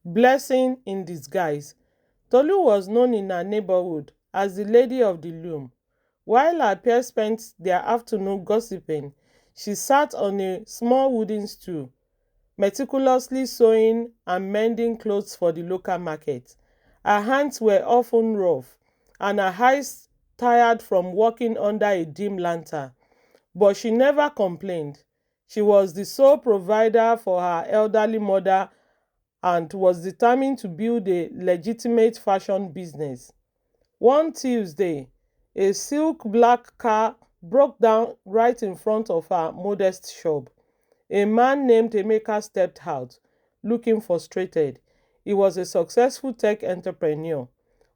Blessing in disguise. Tolu was known in her neighborhood as the Lady of the Loom. While her peers spent their afternoon gossiping, she sat on a small wooden stool, meticulously sewing and mending clothes for the local market. Her hands were often rough, and her eyes tired from working under a dim lantern. But she never complained. She was the sole provider for her elderly mother and was determined to build a legitimate fashion business. One Tuesday, a silk black car broke down right in front of her modest shop. A man named Emeka stepped out, looking frustrated. He was a successful tech entrepreneur,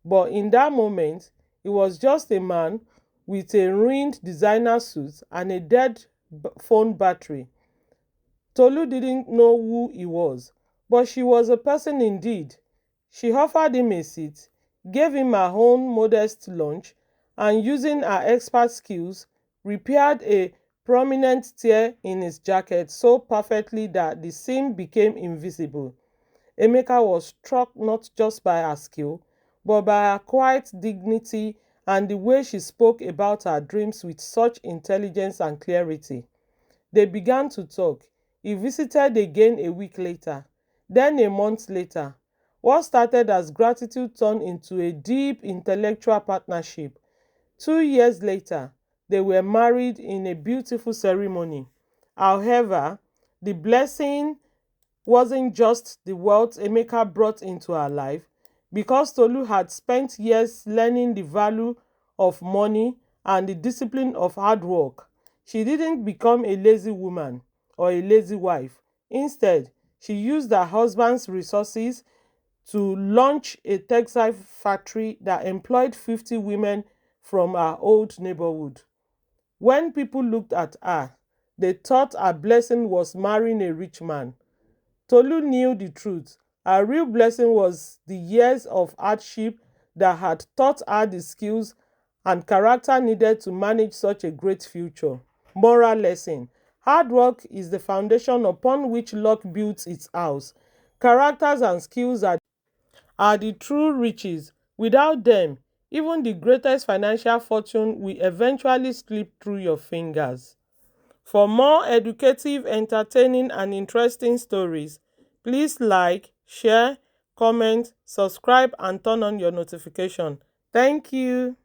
but in that moment, he was just a man with a ruined designer suit and a dead phone battery. Tolu didn't know who he was, but she was a person indeed. She offered him a seat, gave him her own modest lunch, and using her expert skills, repaired a prominent tear in his jacket so perfectly that the seam became invisible. Emeka was struck not just by her skill, but by her quiet dignity and the way she spoke about her dreams with such intelligence and clarity. They began to talk. He visited again a week later, then a month later. What started as gratitude turned into a deep intellectual partnership. 2 years later, they were married in a beautiful ceremony. However, the blessing wasn't just the wealth Emeka brought into her life, because Tolu had spent years learning the value of money and the discipline of hard work. She didn't become a lazy woman or a lazy wife. Instead, she used her husband's resources to launch a textile factory that employed 50 women from her old neighborhood. When people looked at her, they thought her blessing was marrying a rich man. Tolu knew the truth. Her real blessing was the years of hardship that had taught her the skills and character needed to manage such a great future. Moral lesson. Hard work is the foundation upon which luck builds its house. Characters and skills are the true riches. Without them, even the greatest financial fortune will eventually slip through your fingers. For more educative, entertaining, and interesting stories, please like, share, comment, subscribe, and turn on your notification. Thank you.